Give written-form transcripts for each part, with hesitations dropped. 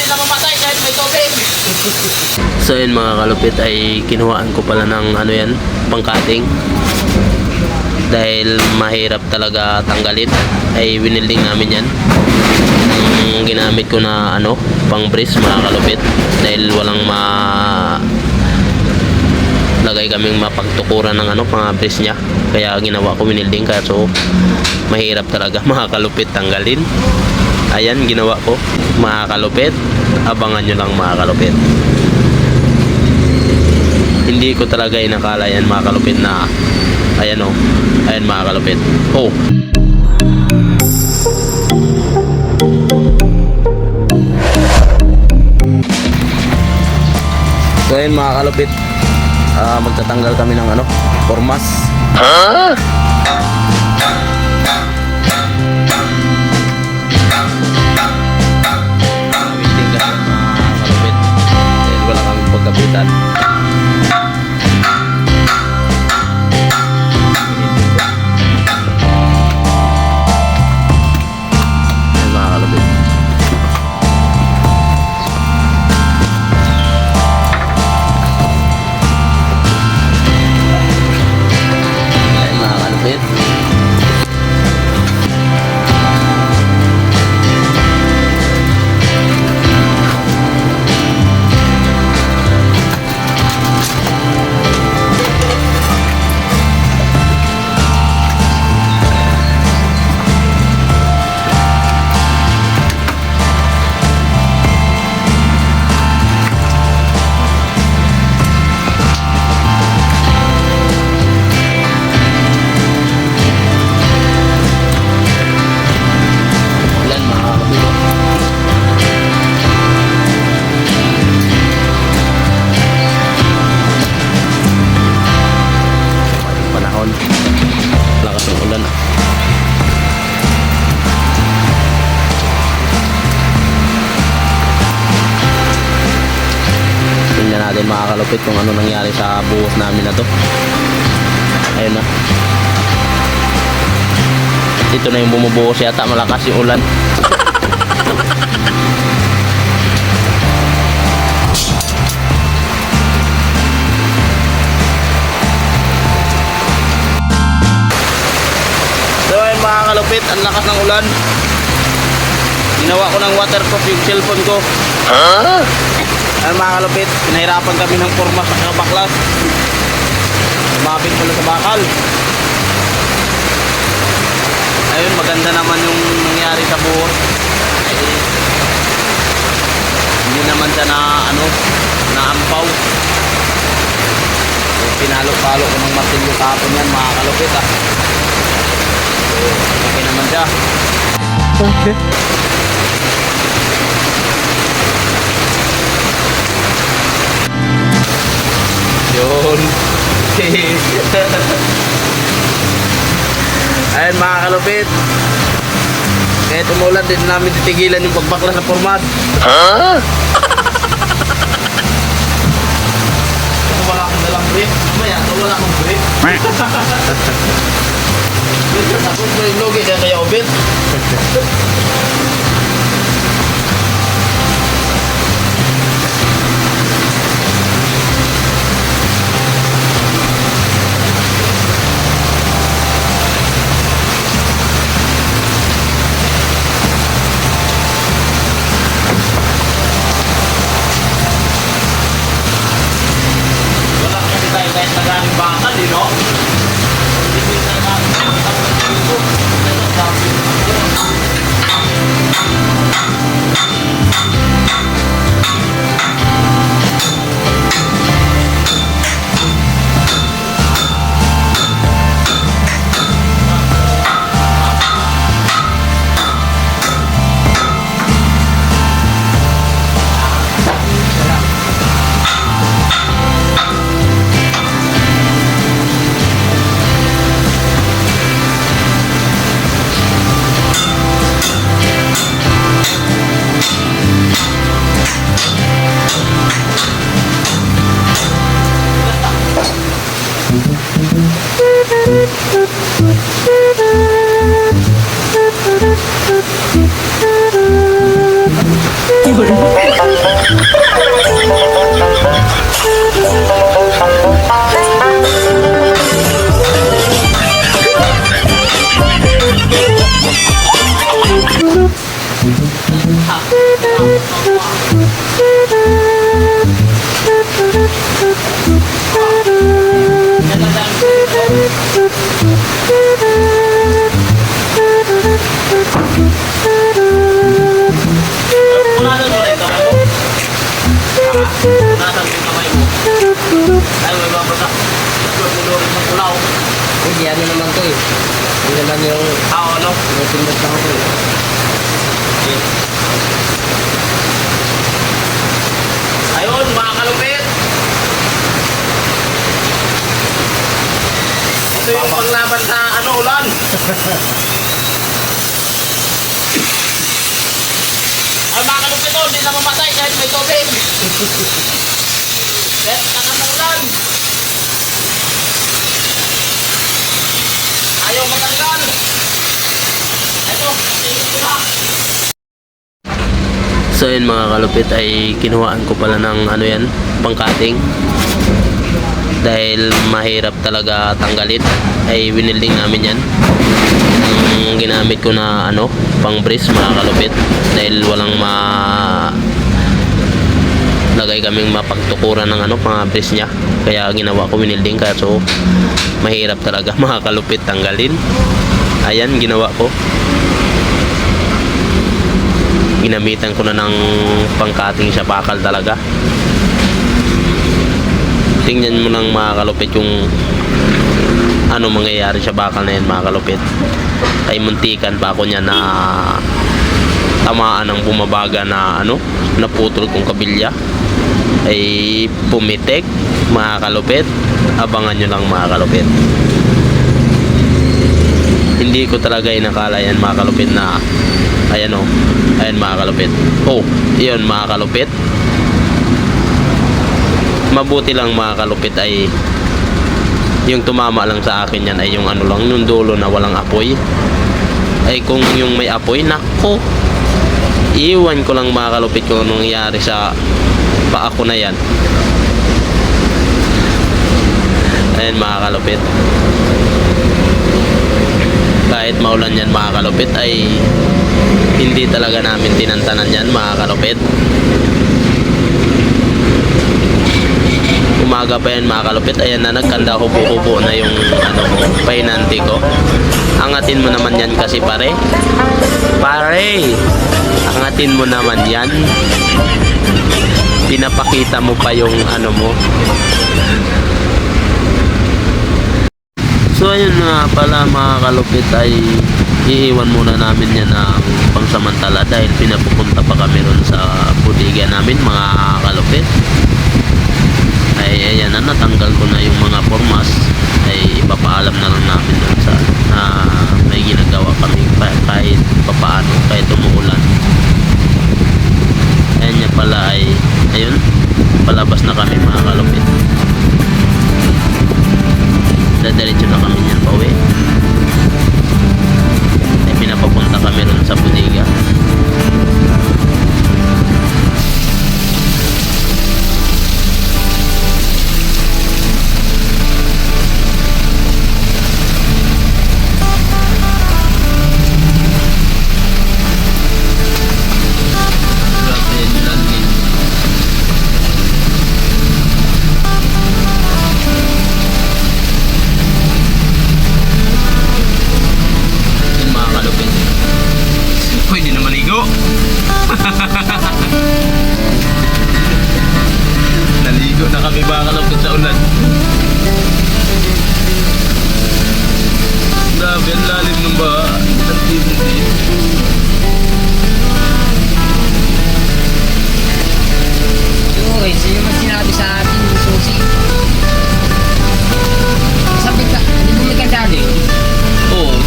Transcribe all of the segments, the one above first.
sila mamatay kahit may tubig. So yun mga kalupit ay kinuhaan ko pala ng ano yan, pangkating. Dahil mahirap talaga tanggalin ay winilding namin yan. Ang ginamit ko na ano, pang brace mga kalupit. Dahil walang lagay kaming mapagtukuran ng ano, mga brace nya. Kaya ginawa ko winilding, kaya so mahirap talaga mga kalupit tanggalin. Ayan, ginawa ko mga kalupit. Abangan nyo lang mga kalupit. Hindi ko talaga inakala yan mga kalupit na ayan o. Ayan mga kalupit. Oh. So ayan mga kalupit, magtatanggal kami ng ano, formas. Waiting kasi mga kalupit dahil wala kami pagkapitan. Lakas ng ulan. Tingnan natin mga kalupit kung ano nangyari sa buhos namin na to. Ayun na. Ito na yung bumubuhos yata, malakas yung ulan. Mga kalupit, ang lakas ng ulan. Ginawa ko ng waterproof yung cellphone ko. Ayun mga kalupit, pinahirapan kami ng forma sa baklas. Lumapit pala sa bakal. Ayun, maganda naman yung nangyari sa buhos. Hindi naman siya na ano, naampaw. Pinalo-palo ko ng martilyo kahapon yan mga kalupit ah. Okay naman siya. Okay. Yun. Ayan mga kalupit. Kahit umulan din namin titigilan yung pagbaklas sa format. Wala akong dalang brief. Mamaya, wala akong brief. Tapos may logi na kaya ubit. Wala kasi tayo kahit nagaling bakal, you know? Hindi tayo nagaling bakal. Punasan mo na ito, ano? Punasan mo yung kamay mo. Ay, may babasa. Pulurin ng pulaw. Hindi, ano naman to eh. Hindi naman yung Ano? pinag lang ako eh. Okay. Ayun, mga kalupit. Ito yung panglaban sa ulan. Ay, mga kalupit, hindi na mamatay kahit may tubig. Kahit nakasulan. Ayaw matanggal. Ito, tingin ko na. So yun mga kalupit ay kinuhaan ko pala ng pangkating. Dahil mahirap talaga tanggalin ay winilding namin yan. Ang ginamit ko na pang brace mga kalupit. Dahil walang lagay kaming mapagtukuran ng mga brace nya. Kaya ginawa ko winilding kaso mahirap talaga mga kalupit tanggalin. Ayan ginawa ko. Ginamitan ko na ng pangkating sa bakal talaga. Tingnan mo ng mga kalupit yung mangyayari sa bakal na yan mga kalupit. Ay muntikan pa ako niya na tamaan ng bumabaga na naputol kong kabilya. Ay pumitik mga kalupit. Abangan nyo lang mga kalupit. Hindi ko talaga inakala yan mga kalupit na ayan mga kalupit. Yun mga kalupit. Mabuti lang mga kalupit ay yung tumama lang sa akin yan ay yung yung dulo na walang apoy. Ay kung yung may apoy, nako, iwan ko lang mga kalupit kung anong nangyari sa paa ko na yan. Ayan mga kalupit. Kahit maulan yan mga kalupit ay hindi talaga namin tinantanan yan mga kalupit. Umaga pa yan mga kalupit. Ayan na, nagkanda hubo-hubo na yung pahinanti ko. Angatin mo naman yan kasi pare. Angatin mo naman yan. Pinapakita mo pa yung mo. So ayun nga pala mga kalupit ay iiwan muna namin yan ng pangsamantala dahil pinapupunta pa kami ron sa bodega namin mga kalupit. Ay ayan na, natanggal ko na yung mga formas. Ay ipapaalam na lang namin dun sa na may ginagawa kami kahit papaano, kahit umuulan. Ayan niya pala ay ayun, palabas na kami mga kalupit. Diretso na kami niyan pauwi. Ay pinapapunta kami ron sa bodega. Naligo na kami mga kalupit sa ulan. Grabe, ang lalim ng baha. Ang tindi. Okay, sino naman sinabi sa atin yung susi? Sabi ka, hindi mo may kadali.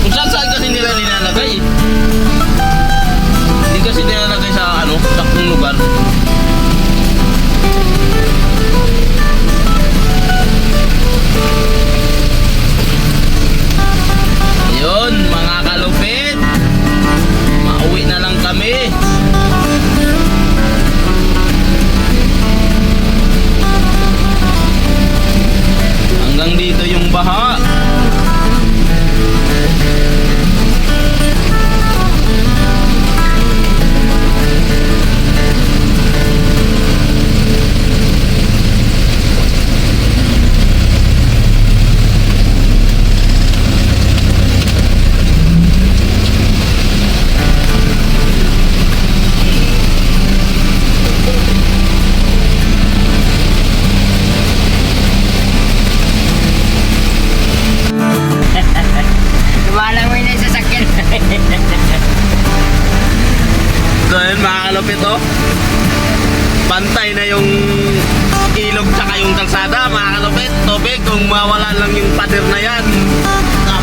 Kung saan kasi nila nilalagay. Hindi kasi nilalagay sa saktong lugar. Yun mga kalupit. Ayun mga kalupit oh. Pantay na yung ilog tsaka yung kalsada mga kalupit. Tubig kung mawala lang yung pader na yan.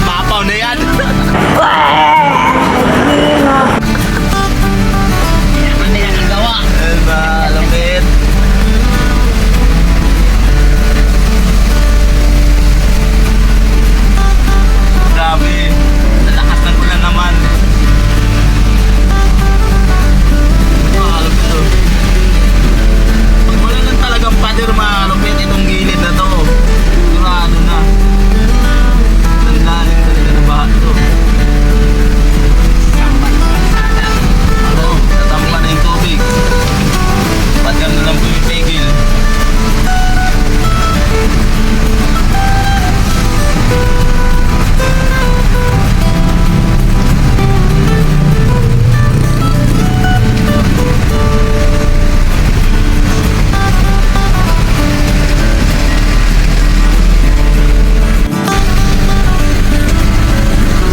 Mapaw na yan. Yaman na yan ang gawa. Ayun mga kalupit. Grabe. Lalakas ng ulan naman. Pag wala lang talagang pader mga kalupit, itong gilid na to, sigurado na. Tandaan talaga na bahat to. Sampan sa kalsada. Ano, tatampa na yung tubig. Pader na lang pumipigil.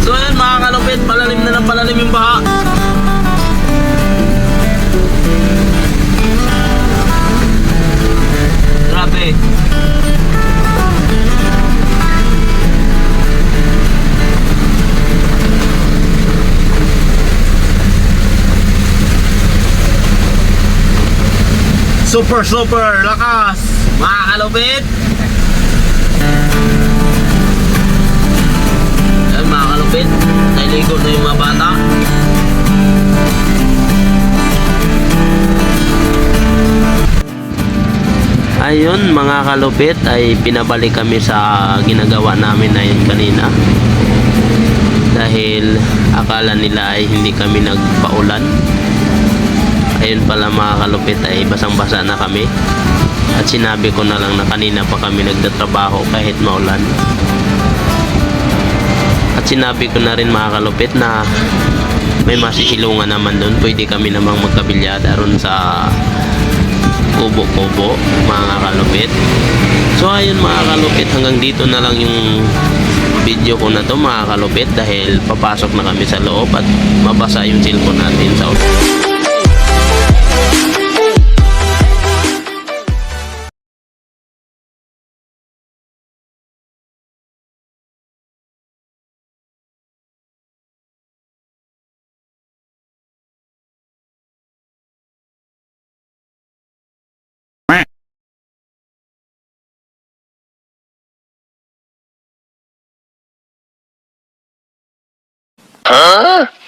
So ayan mga kalupit, palalim na ng palalim yung baha. Grabe. Super lakas mga kalupit. Ayan mga kalupit, naligo na yung mga bata. Ayun mga kalupit, ay pinabalik kami sa ginagawa namin na yun kanina. Dahil akala nila ay hindi kami nagpaulan. Ayun pala mga kalupit, ay basang-basa na kami. At sinabi ko na lang na kanina pa kami nagtatrabaho kahit maulan. At sinabi ko na rin mga kalupit na may masisilungan naman doon. Pwede kami namang magkabilyada ron sa kubo-kubo mga kalupit. So ayun mga kalupit, hanggang dito na lang yung video ko na to mga kalupit. Dahil papasok na kami sa loob at mabasa yung cellphone natin sa ulan. Huh?